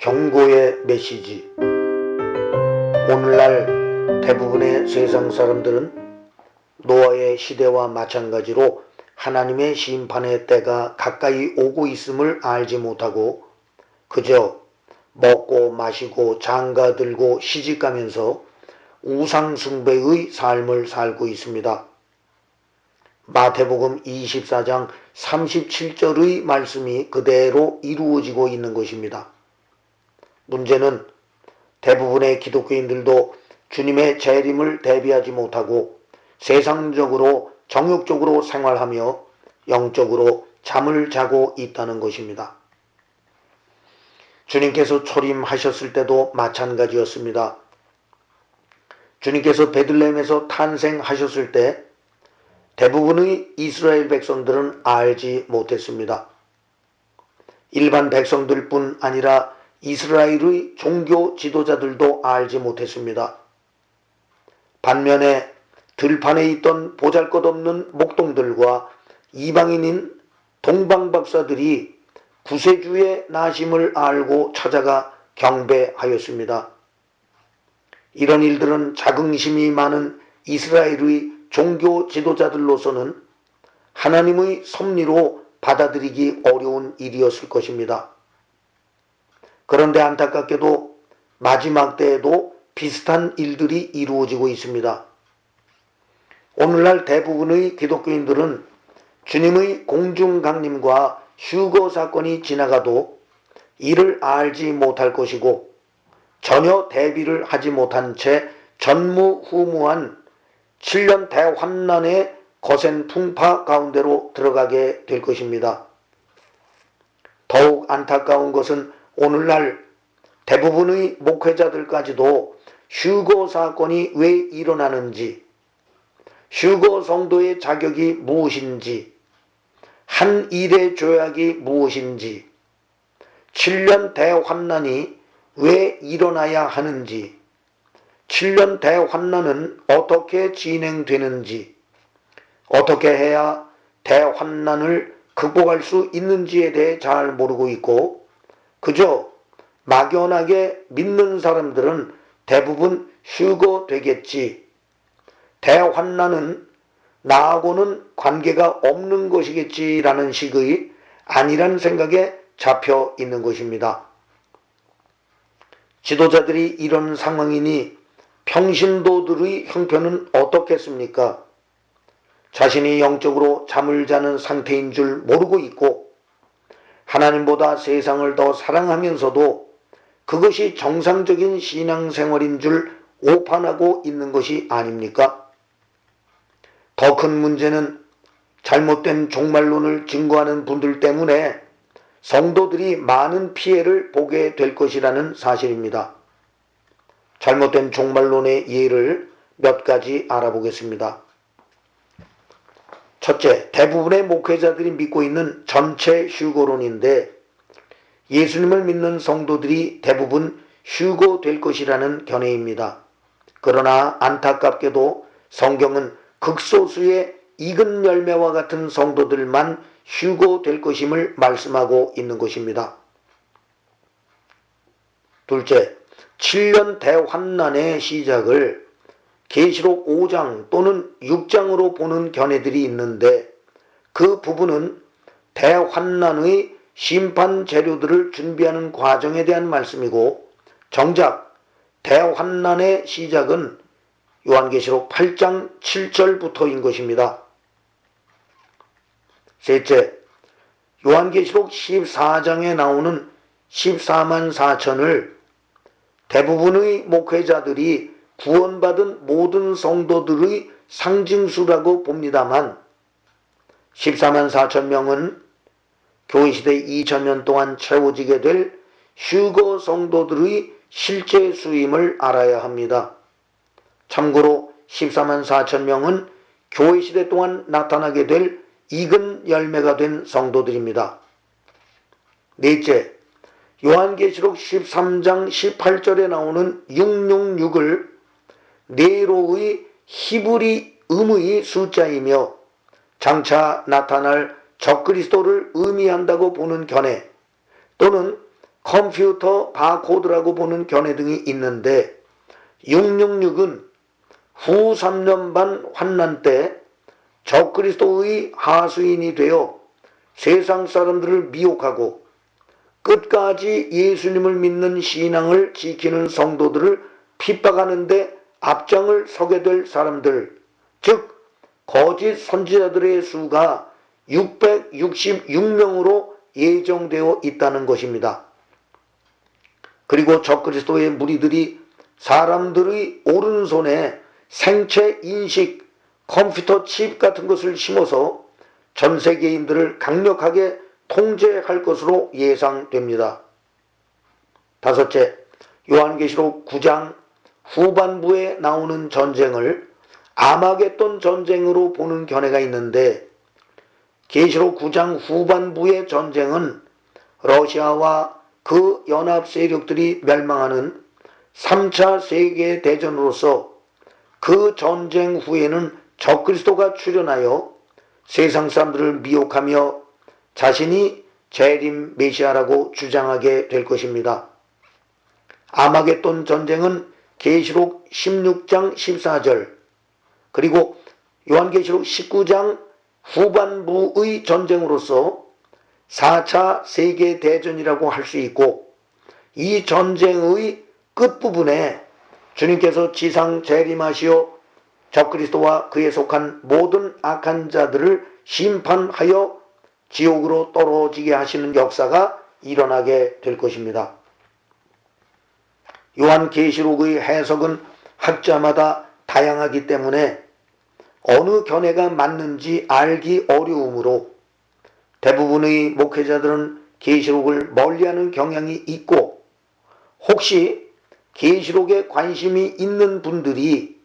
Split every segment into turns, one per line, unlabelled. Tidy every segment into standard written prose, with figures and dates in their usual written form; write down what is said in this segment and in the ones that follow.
경고의 메시지. 오늘날 대부분의 세상 사람들은 노아의 시대와 마찬가지로 하나님의 심판의 때가 가까이 오고 있음을 알지 못하고 그저 먹고 마시고 장가들고 시집가면서 우상숭배의 삶을 살고 있습니다. 마태복음 24장 37절의 말씀이 그대로 이루어지고 있는 것입니다. 문제는 대부분의 기독교인들도 주님의 재림을 대비하지 못하고 세상적으로 정욕적으로 생활하며 영적으로 잠을 자고 있다는 것입니다. 주님께서 초림하셨을 때도 마찬가지였습니다. 주님께서 베들레헴에서 탄생하셨을 때 대부분의 이스라엘 백성들은 알지 못했습니다. 일반 백성들뿐 아니라 이스라엘의 종교 지도자들도 알지 못했습니다. 반면에 들판에 있던 보잘것없는 목동들과 이방인인 동방박사들이 구세주의 나심을 알고 찾아가 경배하였습니다. 이런 일들은 자긍심이 많은 이스라엘의 종교 지도자들로서는 하나님의 섭리로 받아들이기 어려운 일이었을 것입니다. 그런데 안타깝게도 마지막 때에도 비슷한 일들이 이루어지고 있습니다. 오늘날 대부분의 기독교인들은 주님의 공중강림과 휴거 사건이 지나가도 이를 알지 못할 것이고 전혀 대비를 하지 못한 채 전무후무한 7년 대환난의 거센 풍파 가운데로 들어가게 될 것입니다. 더욱 안타까운 것은 오늘날 대부분의 목회자들까지도 휴거 사건이 왜 일어나는지, 휴거 성도의 자격이 무엇인지, 한 일의 조약이 무엇인지, 7년 대환난이 왜 일어나야 하는지, 7년 대환난은 어떻게 진행되는지, 어떻게 해야 대환난을 극복할 수 있는지에 대해 잘 모르고 있고 그저 막연하게 믿는 사람들은 대부분 휴거되겠지, 대환난은 나하고는 관계가 없는 것이겠지라는 식의 안일한 생각에 잡혀 있는 것입니다. 지도자들이 이런 상황이니 평신도들의 형편은 어떻겠습니까? 자신이 영적으로 잠을 자는 상태인 줄 모르고 있고 하나님보다 세상을 더 사랑하면서도 그것이 정상적인 신앙생활인 줄 오판하고 있는 것이 아닙니까? 더 큰 문제는 잘못된 종말론을 증거하는 분들 때문에 성도들이 많은 피해를 보게 될 것이라는 사실입니다. 잘못된 종말론의 예를 몇 가지 알아보겠습니다. 첫째, 대부분의 목회자들이 믿고 있는 전체 휴거론인데 예수님을 믿는 성도들이 대부분 휴거될 것이라는 견해입니다. 그러나 안타깝게도 성경은 극소수의 익은 열매와 같은 성도들만 휴거될 것임을 말씀하고 있는 것입니다. 둘째, 7년 대환난의 시작을 계시록 5장 또는 6장으로 보는 견해들이 있는데 그 부분은 대환난의 심판 재료들을 준비하는 과정에 대한 말씀이고 정작 대환난의 시작은 요한계시록 8장 7절부터인 것입니다. 셋째, 요한계시록 14장에 나오는 14만 4천을 대부분의 목회자들이 구원받은 모든 성도들의 상징수라고 봅니다만 14만 4천 명은 교회시대 2000년 동안 채워지게 될 휴거 성도들의 실제 수임을 알아야 합니다. 참고로 14만 4천 명은 교회시대 동안 나타나게 될 익은 열매가 된 성도들입니다. 넷째, 요한계시록 13장 18절에 나오는 666을 네로의 히브리 음의 숫자이며 장차 나타날 적그리스도를 의미한다고 보는 견해 또는 컴퓨터 바코드라고 보는 견해 등이 있는데 666은 후 3년 반 환난 때 적그리스도의 하수인이 되어 세상 사람들을 미혹하고 끝까지 예수님을 믿는 신앙을 지키는 성도들을 핍박하는데 앞장을 서게 될 사람들, 즉 거짓 선지자들의 수가 666명으로 예정되어 있다는 것입니다. 그리고 적그리스도의 무리들이 사람들의 오른손에 생체 인식 컴퓨터 칩 같은 것을 심어서 전 세계인들을 강력하게 통제할 것으로 예상됩니다. 다섯째, 요한계시록 9장 후반부에 나오는 전쟁을 아마겟돈 전쟁으로 보는 견해가 있는데 계시록 9장 후반부의 전쟁은 러시아와 그 연합 세력들이 멸망하는 3차 세계대전으로서 그 전쟁 후에는 적그리스도가 출현하여 세상 사람들을 미혹하며 자신이 재림 메시아라고 주장하게 될 것입니다. 아마겟돈 전쟁은 계시록 16장 14절 그리고 요한계시록 19장 후반부의 전쟁으로서 4차 세계대전이라고 할 수 있고 이 전쟁의 끝부분에 주님께서 지상 재림하시어 적그리스도와 그에 속한 모든 악한 자들을 심판하여 지옥으로 떨어지게 하시는 역사가 일어나게 될 것입니다. 요한계시록의 해석은 학자마다 다양하기 때문에 어느 견해가 맞는지 알기 어려우므로 대부분의 목회자들은 계시록을 멀리하는 경향이 있고 혹시 계시록에 관심이 있는 분들이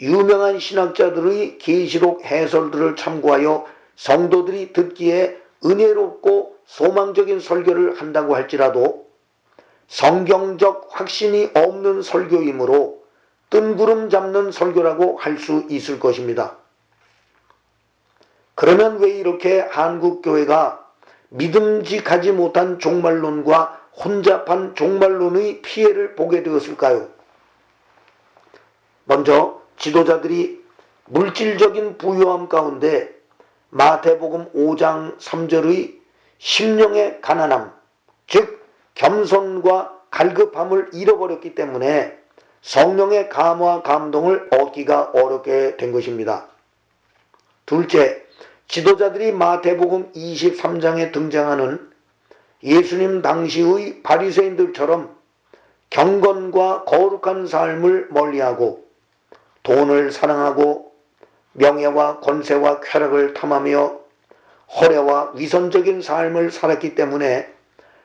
유명한 신학자들의 계시록 해설들을 참고하여 성도들이 듣기에 은혜롭고 소망적인 설교를 한다고 할지라도 성경적 확신이 없는 설교이므로 뜬구름 잡는 설교라고 할 수 있을 것입니다. 그러면 왜 이렇게 한국교회가 믿음직하지 못한 종말론과 혼잡한 종말론의 피해를 보게 되었을까요? 먼저 지도자들이 물질적인 부유함 가운데 마태복음 5장 3절의 심령의 가난함, 즉 겸손과 갈급함을 잃어버렸기 때문에 성령의 감화 감동을 얻기가 어렵게 된 것입니다. 둘째, 지도자들이 마태복음 23장에 등장하는 예수님 당시의 바리새인들처럼 경건과 거룩한 삶을 멀리하고 돈을 사랑하고 명예와 권세와 쾌락을 탐하며 허례와 위선적인 삶을 살았기 때문에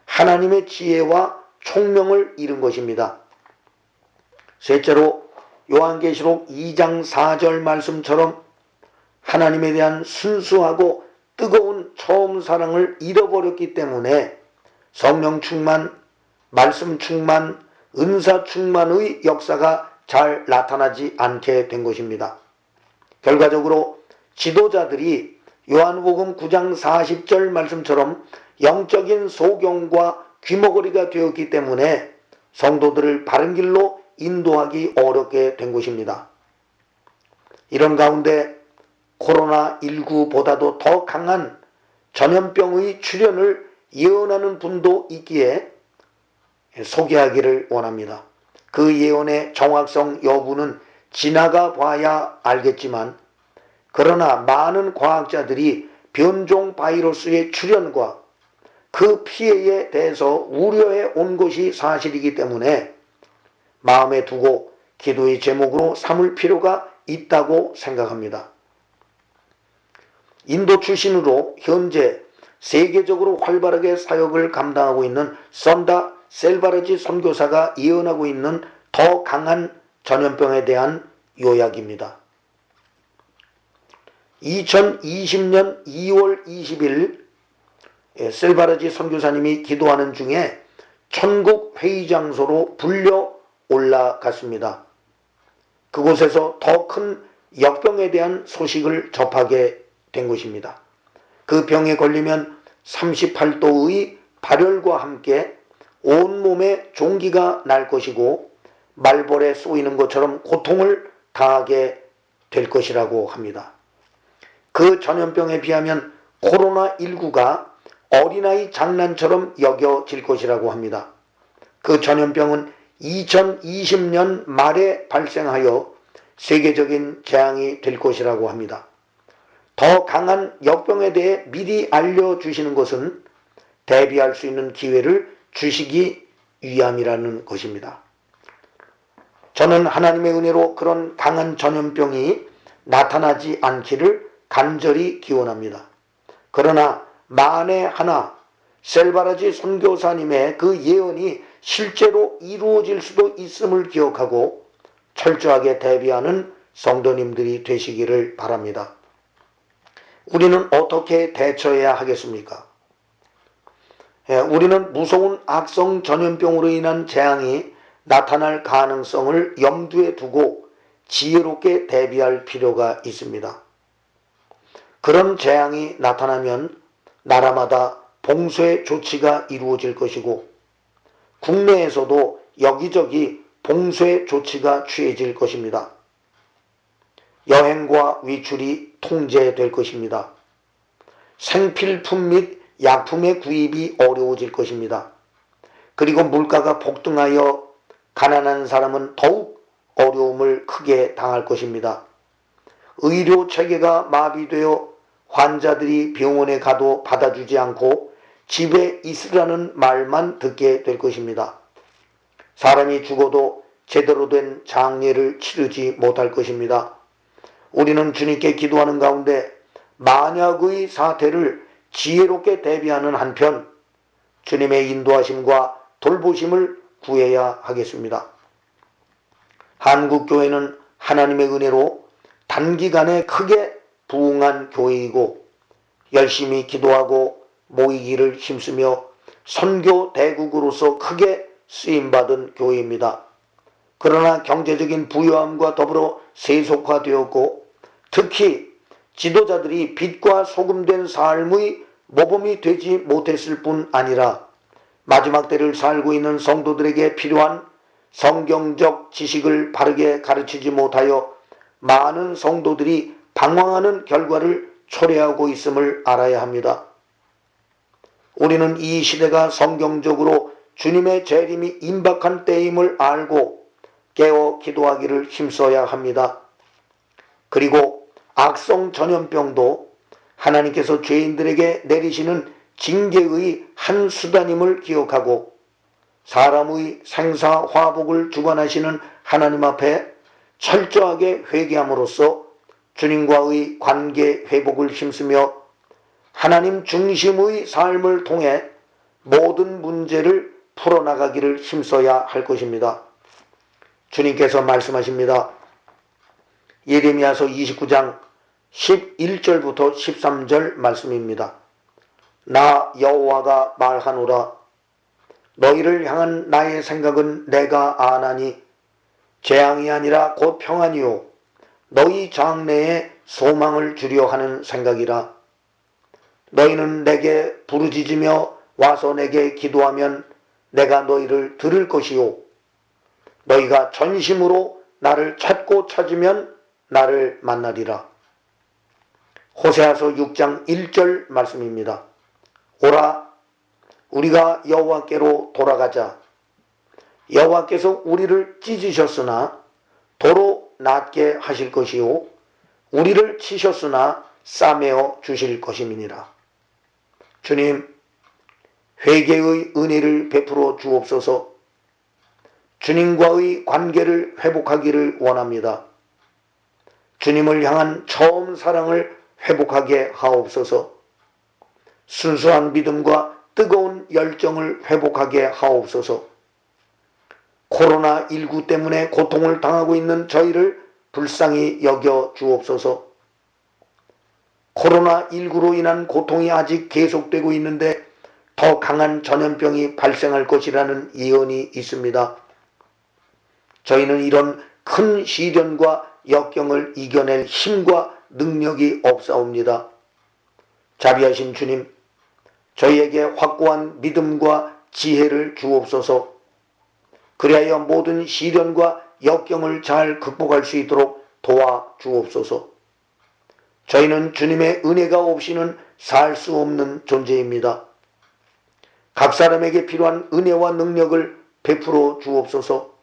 하나님의 지혜와 총명을 잃은 것입니다. 셋째로 요한계시록 2장 4절 말씀처럼 하나님에 대한 순수하고 뜨거운 처음 사랑을 잃어버렸기 때문에 성령 충만, 말씀 충만, 은사 충만의 역사가 잘 나타나지 않게 된 것입니다. 결과적으로 지도자들이 요한복음 9장 40절 말씀처럼 영적인 소경과 귀머거리가 되었기 때문에 성도들을 바른 길로 인도하기 어렵게 된 것입니다. 이런 가운데 코로나19보다도 더 강한 전염병의 출현을 예언하는 분도 있기에 소개하기를 원합니다. 그 예언의 정확성 여부는 지나가 봐야 알겠지만 그러나 많은 과학자들이 변종 바이러스의 출현과 그 피해에 대해서 우려해 온 것이 사실이기 때문에 마음에 두고 기도의 제목으로 삼을 필요가 있다고 생각합니다. 인도 출신으로 현재 세계적으로 활발하게 사역을 감당하고 있는 선다 셀바라지 선교사가 예언하고 있는 더 강한 전염병에 대한 요약입니다. 2020년 2월 20일 셀바라지 선교사님이 기도하는 중에 천국 회의 장소로 불려 올라갔습니다. 그곳에서 더 큰 역병에 대한 소식을 접하게 된 것입니다. 그 병에 걸리면 38도의 발열과 함께 온몸에 종기가 날 것이고 말벌에 쏘이는 것처럼 고통을 당하게 될 것이라고 합니다. 그 전염병에 비하면 코로나19가 어린아이 장난처럼 여겨질 것이라고 합니다. 그 전염병은 2020년 말에 발생하여 세계적인 재앙이 될 것이라고 합니다. 더 강한 역병에 대해 미리 알려주시는 것은 대비할 수 있는 기회를 주시기 위함이라는 것입니다. 저는 하나님의 은혜로 그런 강한 전염병이 나타나지 않기를 간절히 기원합니다. 그러나 만에 하나 셀바라지 선교사님의 그 예언이 실제로 이루어질 수도 있음을 기억하고 철저하게 대비하는 성도님들이 되시기를 바랍니다. 우리는 어떻게 대처해야 하겠습니까? 우리는 무서운 악성 전염병으로 인한 재앙이 나타날 가능성을 염두에 두고 지혜롭게 대비할 필요가 있습니다. 그런 재앙이 나타나면 나라마다 봉쇄 조치가 이루어질 것이고 국내에서도 여기저기 봉쇄 조치가 취해질 것입니다. 여행과 외출이 통제될 것입니다. 생필품 및 약품의 구입이 어려워질 것입니다. 그리고 물가가 폭등하여 가난한 사람은 더욱 어려움을 크게 당할 것입니다. 의료 체계가 마비되어 환자들이 병원에 가도 받아주지 않고 집에 있으라는 말만 듣게 될 것입니다. 사람이 죽어도 제대로 된 장례를 치르지 못할 것입니다. 우리는 주님께 기도하는 가운데 만약의 사태를 지혜롭게 대비하는 한편 주님의 인도하심과 돌보심을 구해야 하겠습니다. 한국교회는 하나님의 은혜로 단기간에 크게 부흥한 교회이고 열심히 기도하고 모이기를 힘쓰며 선교 대국으로서 크게 쓰임받은 교회입니다. 그러나 경제적인 부유함과 더불어 세속화되었고 특히 지도자들이 빛과 소금된 삶의 모범이 되지 못했을 뿐 아니라 마지막 때를 살고 있는 성도들에게 필요한 성경적 지식을 바르게 가르치지 못하여 많은 성도들이 방황하는 결과를 초래하고 있음을 알아야 합니다. 우리는 이 시대가 성경적으로 주님의 재림이 임박한 때임을 알고 깨어 기도하기를 힘써야 합니다. 그리고 악성 전염병도 하나님께서 죄인들에게 내리시는 징계의 한 수단임을 기억하고 사람의 생사화복을 주관하시는 하나님 앞에 철저하게 회개함으로써 주님과의 관계 회복을 힘쓰며 하나님 중심의 삶을 통해 모든 문제를 풀어나가기를 힘써야 할 것입니다. 주님께서 말씀하십니다. 예레미야서 29장 11절부터 13절 말씀입니다. 나 여호와가 말하노라. 너희를 향한 나의 생각은 내가 아나니 재앙이 아니라 곧 평안이요 너희 장래에 소망을 주려 하는 생각이라. 너희는 내게 부르짖으며 와서 내게 기도하면 내가 너희를 들을 것이요 너희가 전심으로 나를 찾고 찾으면 나를 만나리라. 호세아서 6장 1절 말씀입니다. 오라 우리가 여호와께로 돌아가자. 여호와께서 우리를 찢으셨으나 도로 낫게 하실 것이요 우리를 치셨으나 싸매어 주실 것임이니라. 주님, 회개의 은혜를 베풀어 주옵소서. 주님과의 관계를 회복하기를 원합니다. 주님을 향한 처음 사랑을 회복하게 하옵소서. 순수한 믿음과 뜨거운 열정을 회복하게 하옵소서. 코로나19 때문에 고통을 당하고 있는 저희를 불쌍히 여겨 주옵소서. 코로나19로 인한 고통이 아직 계속되고 있는데 더 강한 전염병이 발생할 것이라는 예언이 있습니다. 저희는 이런 큰 시련과 역경을 이겨낼 힘과 능력이 없사옵니다. 자비하신 주님, 저희에게 확고한 믿음과 지혜를 주옵소서. 그리하여 모든 시련과 역경을 잘 극복할 수 있도록 도와주옵소서. 저희는 주님의 은혜가 없이는 살 수 없는 존재입니다. 각 사람에게 필요한 은혜와 능력을 베풀어 주옵소서.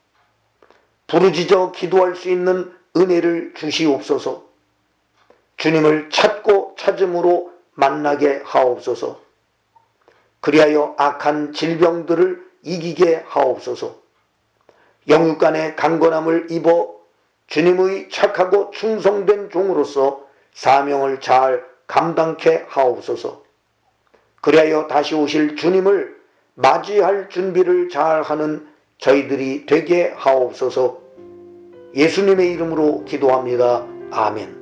부르짖어 기도할 수 있는 은혜를 주시옵소서. 주님을 찾고 찾음으로 만나게 하옵소서. 그리하여 악한 질병들을 이기게 하옵소서. 영육간의 강건함을 입어 주님의 착하고 충성된 종으로서 사명을 잘 감당케 하옵소서. 그리하여 다시 오실 주님을 맞이할 준비를 잘하는 저희들이 되게 하옵소서. 예수님의 이름으로 기도합니다. 아멘.